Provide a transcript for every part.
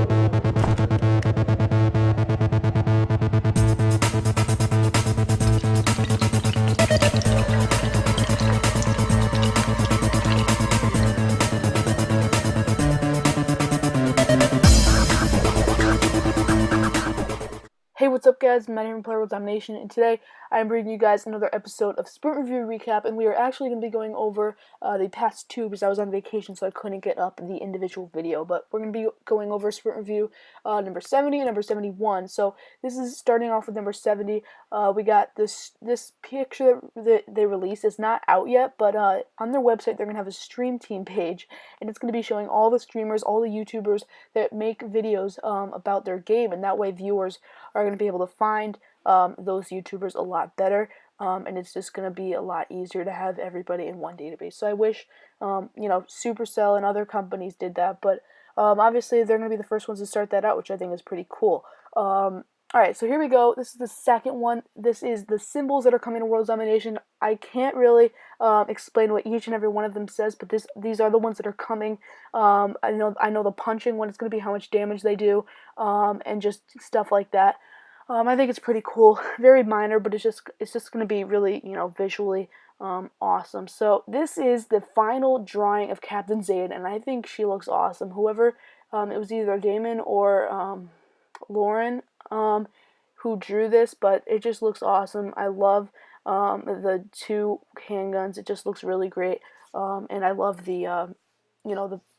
Hey, what's up guys, my name is PlayWorldZombination, and today I'm bringing you guys another episode of Sprint Review Recap, and we are actually going to be going over the past two because I was on vacation so I couldn't get up the individual video, but we're going to be going over Sprint Review number 70 and number 71. So this is starting off with number 70. We got this picture that they released. It's not out yet, but on their website they're going to have a stream team page, and it's going to be showing all the streamers, all the YouTubers that make videos about their game, and that way viewers are going to be able to find those YouTubers a lot better, and it's just going to be a lot easier to have everybody in one database. So I wish, Supercell and other companies did that, but obviously they're going to be the first ones to start that out, which I think is pretty cool. Alright, so here we go. This is the second one. This is the symbols that are coming to World Zombination. I can't really explain what each and every one of them says, but these are the ones that are coming. I know the punching one is going to be how much damage they do, and just stuff like that. I think it's pretty cool. Very minor, but it's just going to be really, visually awesome. So this is the final drawing of Captain Zaid, and I think she looks awesome. Whoever, it was either Damon or Lauren who drew this, but it just looks awesome. I love the two handguns. It just looks really great, and I love the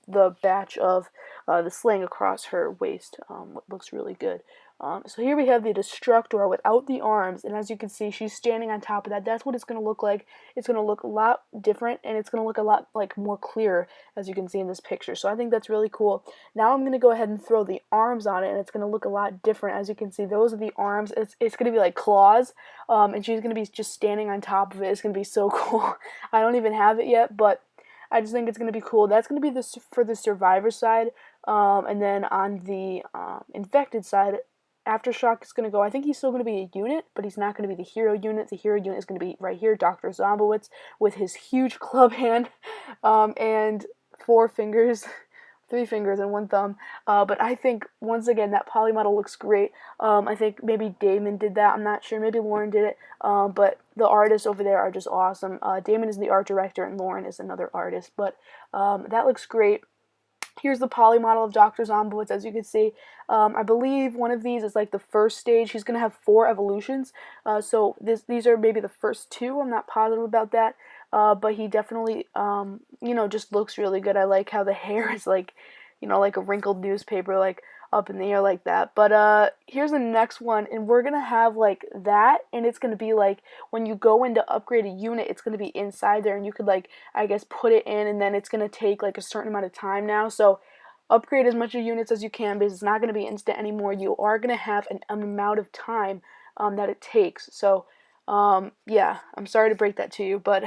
the batch of the sling across her waist. Looks really good. So here we have the Destructor without the arms, and as you can see, she's standing on top of that. That's what it's going to look like. It's going to look a lot different, and it's going to look a lot more clear, as you can see in this picture. So I think that's really cool. Now I'm going to go ahead and throw the arms on it, and it's going to look a lot different. As you can see, those are the arms. It's going to be like claws, and she's going to be just standing on top of it. It's going to be so cool. I don't even have it yet, but I just think it's going to be cool. That's going to be for the survivor side, and then on the infected side, Aftershock is going to go. I think he's still going to be a unit, but he's not going to be the hero unit. The hero unit is going to be right here, Dr. Zombowitz, with his huge club hand, and 4 fingers, 3 fingers and 1 thumb. But I think, once again, that poly model looks great. I think maybe Damon did that. I'm not sure. Maybe Lauren did it. But the artists over there are just awesome. Damon is the art director, and Lauren is another artist. But that looks great. Here's the poly model of Dr. Zombowitz, as you can see. I believe one of these is like the first stage. He's going to have 4 evolutions. So these are maybe the first 2. I'm not positive about that. But he definitely, just looks really good. I like how the hair is like, like a wrinkled newspaper, like up in the air like that. But here's the next one, and we're gonna have like that, and it's gonna be like when you go in to upgrade a unit, it's gonna be inside there, and you could like, I guess, put it in, and then it's gonna take like a certain amount of time now. So upgrade as much of units as you can, because it's not gonna be instant anymore. You are gonna have an amount of time that it takes. So yeah, I'm sorry to break that to you, but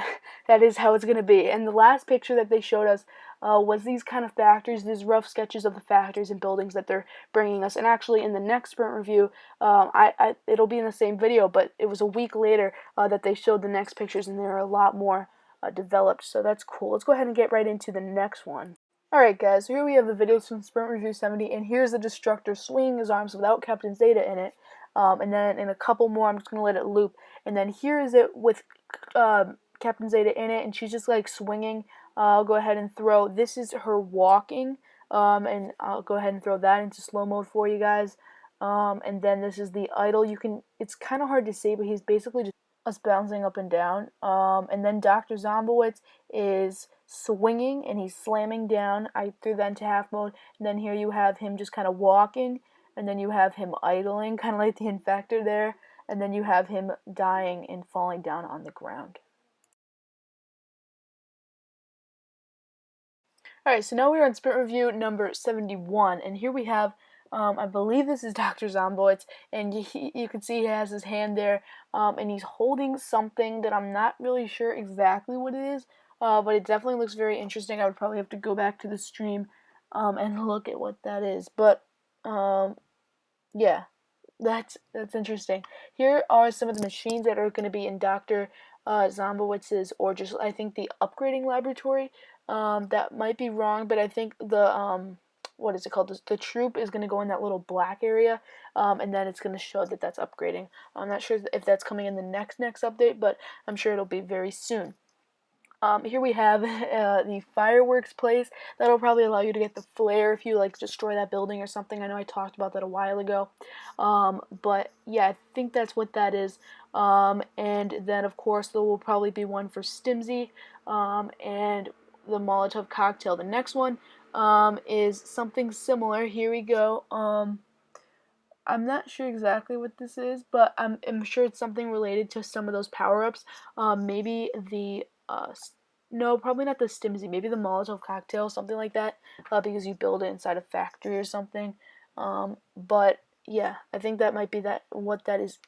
that is how it's going to be. And the last picture that they showed us was these kind of factories, these rough sketches of the factories and buildings that they're bringing us. And actually, in the next sprint review, it'll be in the same video, but it was a week later that they showed the next pictures, and they're a lot more developed, so that's cool. Let's go ahead and get right into the next one. Alright guys, so here we have the videos from Sprint Review 70, and here's the Destructor swinging his arms without Captain Zeta in it. And then in a couple more, I'm just going to let it loop. And then here is it with Captain Zeta in it, and she's just like swinging. I'll go ahead and throw, this is her walking, and I'll go ahead and throw that into slow mode for you guys. And then this is the idle. It's kind of hard to see, but he's basically just us bouncing up and down. And then Dr. Zombowitz is swinging, and he's slamming down. I threw that into half mode. And then here you have him just kind of walking, and then you have him idling, kind of like the infector there, and then you have him dying and falling down on the ground. Alright, so now we're on sprint review number 71, and here we have, I believe this is Dr. Zombowitz, and you can see he has his hand there, and he's holding something that I'm not really sure exactly what it is, but it definitely looks very interesting. I would probably have to go back to the stream and look at what that is, but yeah, that's interesting. Here are some of the machines that are going to be in Dr. Zombowitz's, or just I think the upgrading laboratory. That might be wrong, but I think the what is it called? The troop is going to go in that little black area, and then it's going to show that that's upgrading. I'm not sure if that's coming in the next update, but I'm sure it'll be very soon. Here we have the fireworks place. That'll probably allow you to get the flare if you like destroy that building or something. I know I talked about that a while ago. But yeah, I think that's what that is. And then of course there will probably be one for Stimsy, and the Molotov cocktail. The next one is something similar. Here we go. I'm not sure exactly what this is, but I'm sure it's something related to some of those power-ups. Maybe the, no, probably not the Stimsy, maybe the Molotov cocktail, something like that, because you build it inside a factory or something. But yeah, I think that might be what that is.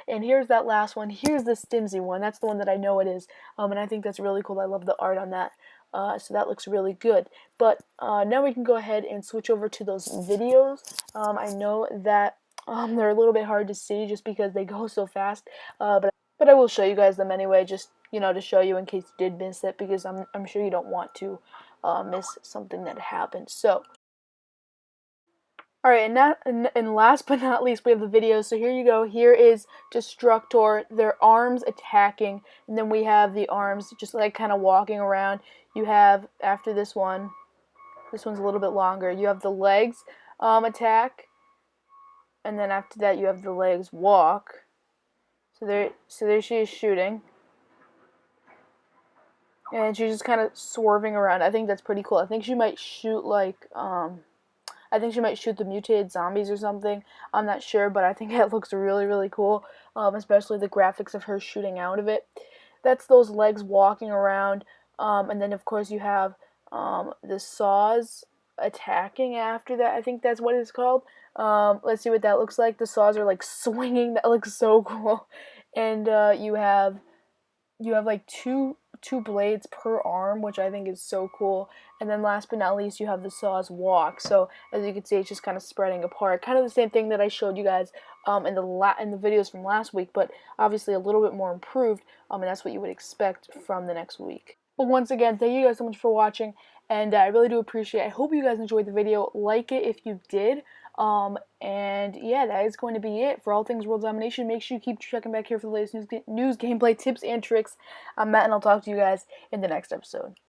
And here's that last one. Here's the Stimsy one. That's the one that I know it is. And I think that's really cool. I love the art on that. So that looks really good. But now we can go ahead and switch over to those videos. I know that they're a little bit hard to see just because they go so fast. But I will show you guys them anyway, just to show you in case you did miss it, because I'm sure you don't want to miss something that happened. So. Alright, and last but not least, we have the video. So here you go. Here is Destructor, their arms attacking, and then we have the arms just like kind of walking around. You have, after this one's a little bit longer, you have the legs attack, and then after that you have the legs walk. So there she is shooting. And she's just kind of swerving around. I think that's pretty cool. I think she might shoot like, I think she might shoot the mutated zombies or something. I'm not sure, but I think it looks really, really cool, especially the graphics of her shooting out of it. That's those legs walking around, and then of course you have the saws attacking after that. I think that's what it's called. Let's see what that looks like. The saws are like swinging. That looks so cool. And you have like two blades per arm, which I think is so cool. And then last but not least, you have the saws walk. So as you can see, it's just kind of spreading apart. Kind of the same thing that I showed you guys in the videos from last week, but obviously a little bit more improved. And that's what you would expect from the next week. But once again, thank you guys so much for watching, and I really do appreciate it. I hope you guys enjoyed the video. Like it if you did. And yeah, that is going to be it for all things World Zombination. Make sure you keep checking back here for the latest news, gameplay, tips, and tricks. I'm Matt, and I'll talk to you guys in the next episode.